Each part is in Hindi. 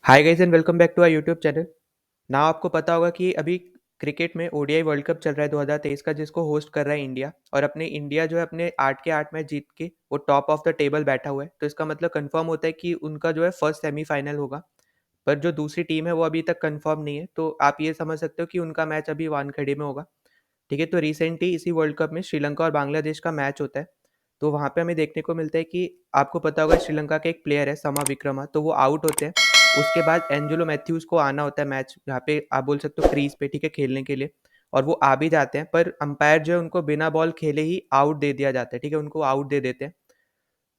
Hi guys and welcome back to our YouTube channel. ना आपको पता होगा कि अभी क्रिकेट में ओडीआई वर्ल्ड कप चल रहा है 2023 का, जिसको होस्ट कर रहा है इंडिया। और अपने इंडिया जो है अपने 8 के 8 मैच जीत के वो टॉप ऑफ द टेबल बैठा हुआ है। तो इसका मतलब कंफर्म होता है कि उनका जो है फर्स्ट सेमीफाइनल होगा। पर जो दूसरी टीम है वो अभी तक कंफर्म नहीं है, तो आप ये समझ सकते हो कि उनका मैच अभी वानखेड़े में होगा। ठीक है, तो रिसेंटली इसी वर्ल्ड कप में श्रीलंका और बांग्लादेश का मैच होता है। तो वहाँ पे हमें देखने को मिलता है कि आपको पता होगा श्रीलंका का एक प्लेयर है समा विक्रमा, तो वो आउट होते हैं। उसके बाद एंजेलो मैथ्यूज को आना होता है मैच यहाँ पे, आप बोल सकते हो क्रीज पे, ठीक है, खेलने के लिए। और वो आ भी जाते हैं, पर अंपायर जो है उनको बिना बॉल खेले ही आउट दे दिया जाता है। ठीक है, उनको आउट दे देते हैं।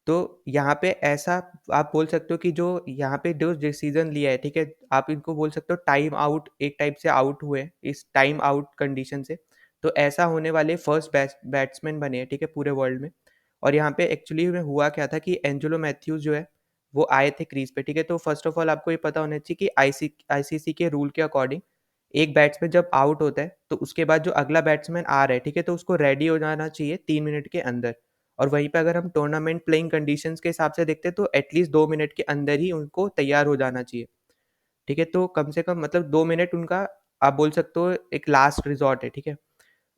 तो यहाँ पे ऐसा आप बोल सकते हो कि जो यहाँ पे जो डिसीजन लिया है, ठीक है, आप इनको बोल सकते हो टाइम आउट, एक टाइप से आउट हुए इस टाइम आउट कंडीशन से। तो ऐसा होने वाले फर्स्ट बैट्समैन बने हैं, ठीक है, पूरे वर्ल्ड में। और यहाँ पे एक्चुअली में हुआ क्या था कि एंजेलो मैथ्यूज जो है वो आए थे क्रीज पे। ठीक है, तो फर्स्ट ऑफ ऑल आपको ये पता होना चाहिए कि आईसीसी के रूल के अकॉर्डिंग एक बैट्समैन जब आउट होता है तो उसके बाद जो अगला बैट्समैन आ रहा है, ठीक है, तो उसको रेडी हो जाना चाहिए 3 मिनट के अंदर। और वहीं पे अगर हम टूर्नामेंट प्लेइंग कंडीशंस के हिसाब से देखते हैं तो एटलीस्ट 2 मिनट के अंदर ही उनको तैयार हो जाना चाहिए। ठीक है, तो कम से कम मतलब 2 मिनट उनका, आप बोल सकते हो, एक लास्ट रिजॉर्ट है। ठीक है,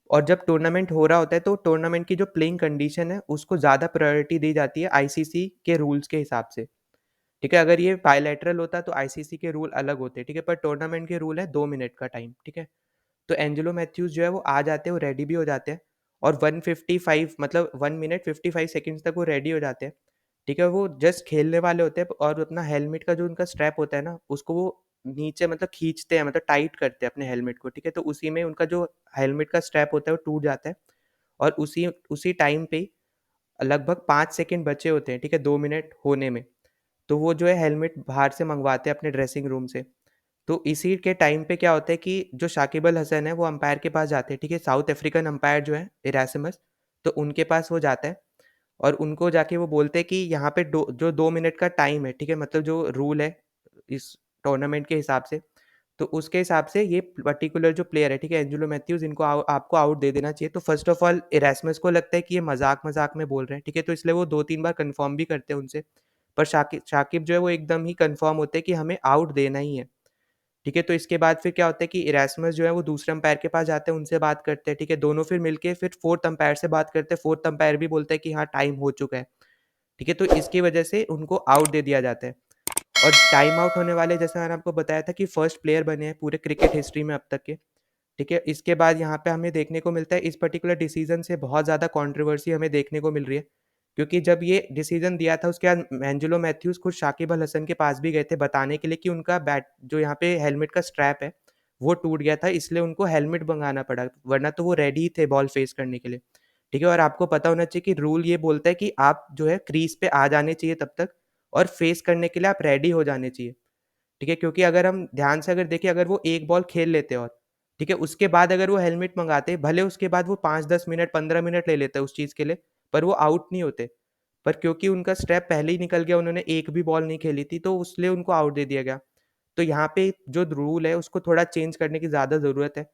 और जब टूर्नामेंट हो रहा होता है तो टूर्नामेंट की जो प्लेइंग कंडीशन है उसको ज़्यादा प्रायोरिटी दी जाती है आईसीसी के रूल्स के हिसाब से। ठीक है, अगर ये बायलैटरल होता तो आईसीसी के रूल अलग होते। ठीक है, पर टूर्नामेंट के रूल है 2 मिनट का टाइम। ठीक है, तो एंजेलो मैथ्यूज जो है वो आ जाते हैं, वो रेडी भी हो जाते हैं। और 155 मतलब 1 मिनट 55 सेकेंड्स तक वो रेडी हो जाते हैं। ठीक है, वो जस्ट खेलने वाले होते हैं और अपना हेलमेट का जो उनका स्ट्रैप होता है ना, उसको वो नीचे मतलब खींचते हैं, मतलब टाइट करते हैं अपने हेलमेट को। ठीक है, तो उसी में उनका जो हेलमेट का स्ट्रैप होता है वो टूट जाता है। और उसी उसी टाइम पे लगभग 5 सेकेंड बचे होते हैं, ठीक है, 2 मिनट होने में। तो वो जो है हेलमेट बाहर से मंगवाते हैं अपने ड्रेसिंग रूम से। तो इसी के टाइम पे क्या होता है कि जो शाकिब अल हसन है वो अंपायर के पास जाते हैं। ठीक है, साउथ अफ्रीकन अंपायर जो है इरासिमस, तो उनके पास वो जाता है। और उनको जाके वो बोलते हैं कि यहाँ पे जो 2 मिनट का टाइम है, ठीक है, मतलब जो रूल है इस टूर्नामेंट के हिसाब से, तो उसके हिसाब से ये पर्टिकुलर जो प्लेयर है, ठीक है, एंजेलो मैथ्यूज, इनको आपको आउट दे देना चाहिए। तो फर्स्ट ऑफ ऑल इरास्मस को लगता है कि ये मजाक मजाक में बोल रहे हैं। ठीक है, तो इसलिए वो 2-3 बार कंफर्म भी करते हैं उनसे। पर शाकिब जो है वो एकदम ही कंफर्म होते हैं कि हमें आउट देना ही है। ठीक है, तो इसके बाद फिर क्या होता है कि इरास्मस जो है वो दूसरे अंपायर के पास जाते हैं, उनसे बात करते हैं। ठीक है, दोनों फिर मिलके फिर फोर्थ अंपायर से बात करते हैं। फोर्थ अंपायर भी बोलता है कि हाँ टाइम हो चुका है। ठीक है, तो इसकी वजह से उनको आउट दे दिया जाता है। और टाइम आउट होने वाले, जैसा मैंने आपको बताया था, कि फर्स्ट प्लेयर बने हैं पूरे क्रिकेट हिस्ट्री में अब तक के। ठीक है, इसके बाद यहाँ पे हमें देखने को मिलता है इस पर्टिकुलर डिसीजन से बहुत ज़्यादा कंट्रोवर्सी हमें देखने को मिल रही है। क्योंकि जब ये डिसीजन दिया था उसके बाद एंजेलो मैथ्यूज खुद शाकिब अल हसन के पास भी गए थे बताने के लिए कि उनका बैट जो यहाँ पे हेलमेट का स्ट्रैप है वो टूट गया था, इसलिए उनको हेलमेट मंगाना पड़ा, वरना तो वो रेडी ही थे बॉल फेस करने के लिए। ठीक है, और आपको पता होना चाहिए कि रूल ये बोलता है कि आप जो है क्रीज पे आ जाने चाहिए तब तक, और फेस करने के लिए आप रेडी हो जाने चाहिए। ठीक है, क्योंकि अगर हम ध्यान से अगर देखें, अगर वो एक बॉल खेल लेते और ठीक है उसके बाद अगर वो हेलमेट मंगाते, भले उसके बाद वो 5-10 मिनट 15 मिनट ले लेते उस चीज़ के लिए, पर वो आउट नहीं होते। पर क्योंकि उनका स्टेप पहले ही निकल गया, उन्होंने एक भी बॉल नहीं खेली थी, तो उसलिए उनको आउट दे दिया गया। तो यहाँ पे जो रूल है उसको थोड़ा चेंज करने की ज़्यादा ज़रूरत है।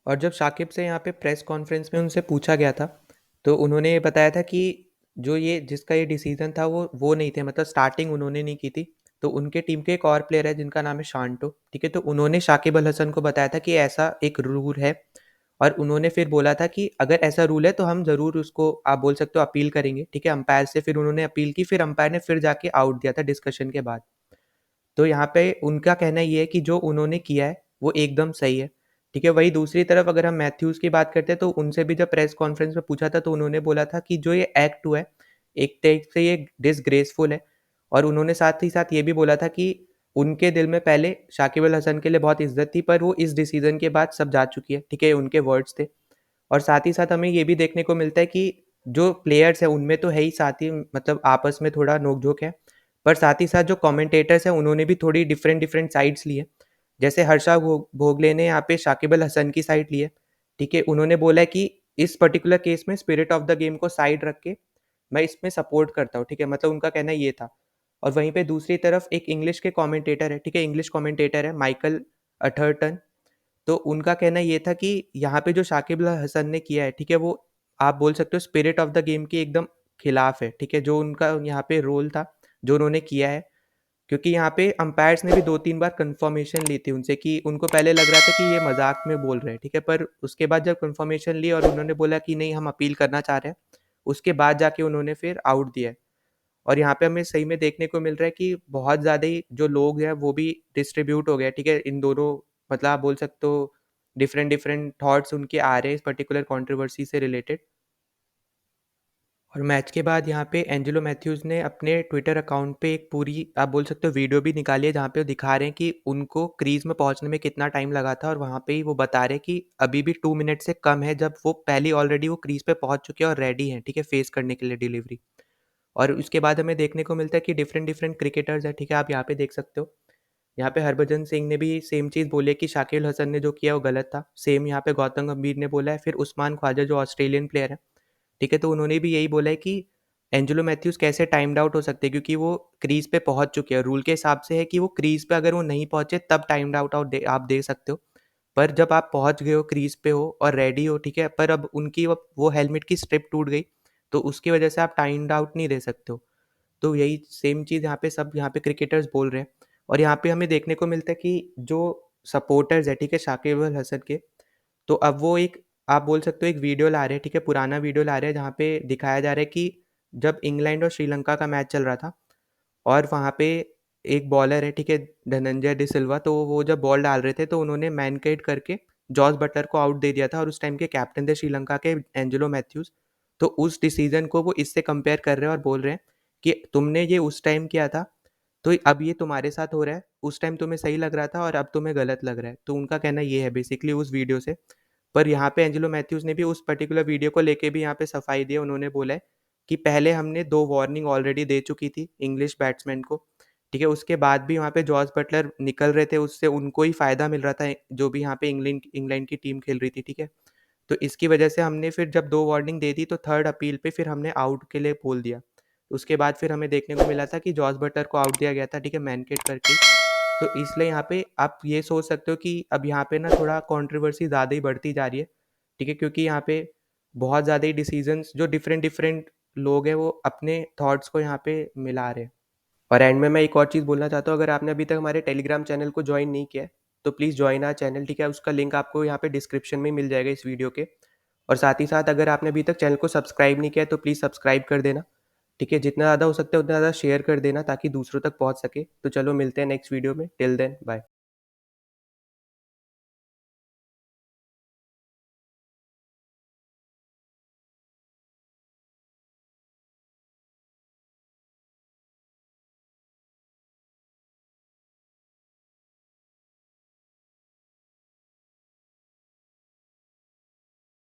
और जब शाकिब से यहाँ पे प्रेस कॉन्फ्रेंस में उनसे पूछा गया था, तो उन्होंने ये बताया था कि जो ये जिसका ये डिसीजन था वो नहीं थे, मतलब स्टार्टिंग उन्होंने नहीं की थी। तो उनके टीम के एक और प्लेयर है जिनका नाम है शांटो। ठीक है, तो उन्होंने शाकिब अल हसन को बताया था कि ऐसा एक रूल है। और उन्होंने फिर बोला था कि अगर ऐसा रूल है तो हम ज़रूर उसको, आप बोल सकते हो, अपील करेंगे। ठीक है, अंपायर से फिर उन्होंने अपील की, फिर अंपायर ने फिर जाके आउट दिया था डिस्कशन के बाद। तो यहाँ पे उनका कहना ये है कि जो उन्होंने किया है वो एकदम सही है। ठीक है, वही दूसरी तरफ अगर हम मैथ्यूज की बात करते हैं तो उनसे भी जब प्रेस कॉन्फ्रेंस में पूछा था तो उन्होंने बोला था कि जो ये एक्ट हुआ है एक टाइप से ये डिसग्रेसफुल है। और उन्होंने साथ ही साथ ये भी बोला था कि उनके दिल में पहले शाकिब अल हसन के लिए बहुत इज्जत थी, पर वो इस डिसीजन के बाद सब जा चुकी है। ठीक है, उनके वर्ड्स थे। और साथ ही साथ हमें ये भी देखने को मिलता है कि जो प्लेयर्स हैं उनमें तो है ही, साथ ही मतलब आपस में थोड़ा नोक-झोंक है। पर साथ ही साथ जो कमेंटेटर्स हैं उन्होंने भी थोड़ी डिफरेंट डिफरेंट साइड्स ली है। जैसे हर्षा भोगले ने यहाँ पे शाकिब अल हसन की साइड ली है। ठीक है, उन्होंने बोला है कि इस पर्टिकुलर केस में स्पिरिट ऑफ द गेम को साइड रख के मैं इसमें सपोर्ट करता हूँ। ठीक है, मतलब उनका कहना ये था। और वहीं पे दूसरी तरफ एक इंग्लिश के कमेंटेटर है, ठीक है, इंग्लिश कमेंटेटर है माइकल अथर्टन। तो उनका कहना ये था कि यहाँ पे जो शाकिब अल हसन ने किया है, ठीक है, वो आप बोल सकते हो स्पिरिट ऑफ द गेम के एकदम खिलाफ है। ठीक है, जो उनका यहाँ पे रोल था, जो उन्होंने किया है, क्योंकि यहाँ पे अंपायर्स ने भी 2-3 बार कंफर्मेशन ली थी उनसे कि उनको पहले लग रहा था कि ये मजाक में बोल रहे हैं, ठीक है, पर उसके बाद जब कंफर्मेशन ली और उन्होंने बोला कि नहीं हम अपील करना चाह रहे हैं, उसके बाद जाके उन्होंने फिर आउट दिया है। और यहाँ पे हमें सही में देखने को मिल रहा है कि बहुत ज़्यादा ही जो लोग हैं वो भी डिस्ट्रीब्यूट हो गए, ठीक है, इन दोनों, मतलब आप बोल सकते हो डिफरेंट डिफरेंट थॉट्स उनके आ रहे हैं इस पर्टिकुलर कंट्रोवर्सी से रिलेटेड। और मैच के बाद यहाँ पे एंजेलो मैथ्यूज़ ने अपने ट्विटर अकाउंट पे एक पूरी आप बोल सकते हो वीडियो भी निकाली है जहाँ पे वो दिखा रहे हैं कि उनको क्रीज में पहुँचने में कितना टाइम लगा था, और वहाँ पे ही वो बता रहे हैं कि अभी भी 2 मिनट से कम है जब वो पहले ऑलरेडी वो क्रीज पे पहुँच चुके हैं और रेडी हैं, ठीक है, फेस करने के लिए डिलीवरी। और उसके बाद हमें देखने को मिलता है कि डिफरेंट डिफरेंट क्रिकेटर्स हैं, ठीक है, आप यहाँ पे देख सकते हो। यहाँ पे हरभजन सिंह ने भी सेम चीज़ बोली है कि शाकिब हसन ने जो किया वो गलत था। सेम यहाँ पे गौतम गंभीर ने बोला है, फिर उस्मान ख्वाजा जो ऑस्ट्रेलियन प्लेयर है, ठीक है, तो उन्होंने भी यही बोला है कि एंजेलो मैथ्यूज़ कैसे टाइम्ड आउट हो सकते हैं क्योंकि वो क्रीज़ पे पहुँच चुके हैं। रूल के हिसाब से है कि वो क्रीज़ पे अगर वो नहीं पहुँचे तब टाइम्ड आउट आप दे सकते हो। पर जब आप पहुँच गए हो, क्रीज़ पे हो और रेडी हो, ठीक है, पर अब उनकी वो हेलमेट की स्ट्रिप टूट गई, तो उसकी वजह से आप टाइम्ड आउट नहीं दे सकते हो। तो यही सेम चीज़ यहाँ पे सब यहाँ पे क्रिकेटर्स बोल रहे हैं। और यहाँ पे हमें देखने को मिलता है कि जो सपोर्टर्स हैं, ठीक है, शाकिब अल हसन के, तो अब वो एक आप बोल सकते हो एक वीडियो ला रहे हैं, ठीक है, पुराना वीडियो ला रहे हैं जहाँ पे दिखाया जा रहा है कि जब इंग्लैंड और श्रीलंका का मैच चल रहा था और वहाँ पे एक बॉलर है, ठीक है, धनंजय डिसिल्वा, तो वो जब बॉल डाल रहे थे तो उन्होंने मैनकेट करके जॉस बटलर को आउट दे दिया था और उस टाइम के कैप्टन थे श्रीलंका के एंजेलो मैथ्यूज़। तो उस डिसीजन को वो इससे कंपेयर कर रहे हैं और बोल रहे हैं कि तुमने ये उस टाइम किया था, तो अब ये तुम्हारे साथ हो रहा है, उस टाइम तुम्हें सही लग रहा था और अब तुम्हें गलत लग रहा है। तो उनका कहना ये है बेसिकली उस वीडियो से। पर यहाँ पे एंजेलो मैथ्यूज़ ने भी उस पर्टिकुलर वीडियो को लेके भी यहाँ पे सफाई दी है। उन्होंने बोला है कि पहले हमने 2 वार्निंग ऑलरेडी दे चुकी थी इंग्लिश बैट्समैन को, ठीक है? उसके बाद भी वहाँ पे जॉस बटलर निकल रहे थे, उससे उनको ही फ़ायदा मिल रहा था, जो भी यहाँ पे इंग्लैंड इंग्लैंड की टीम खेल रही थी, ठीक है? तो इसकी वजह से हमने फिर जब 2 वार्निंग दे दी तो थर्ड अपील पे फिर हमने आउट के लिए बोल दिया। उसके बाद फिर हमें देखने को मिला था कि जॉस बटलर को आउट दिया गया था, ठीक है? मैनकेट करके। तो इसलिए यहाँ पे आप ये सोच सकते हो कि अब यहाँ पे ना थोड़ा कंट्रोवर्सी ज़्यादा ही बढ़ती जा रही है, ठीक है? क्योंकि यहाँ पे बहुत ज़्यादा ही डिसीजंस जो डिफरेंट डिफरेंट लोग हैं वो अपने थॉट्स को यहाँ पे मिला रहे हैं। और एंड में मैं एक और चीज़ बोलना चाहता हूँ, अगर आपने अभी तक हमारे टेलीग्राम चैनल को ज्वाइन नहीं किया है तो प्लीज़ ज्वाइन आवर चैनल, ठीक है? उसका लिंक आपको यहाँ पे डिस्क्रिप्शन में मिल जाएगा इस वीडियो के। और साथ ही साथ अगर आपने अभी तक चैनल को सब्सक्राइब नहीं किया है तो प्लीज़ सब्सक्राइब कर देना, ठीक है? जितना ज़्यादा हो सकता है उतना ज़्यादा शेयर कर देना ताकि दूसरों तक पहुँच सके। तो चलो मिलते हैं नेक्स्ट वीडियो में, टिल देन बाय।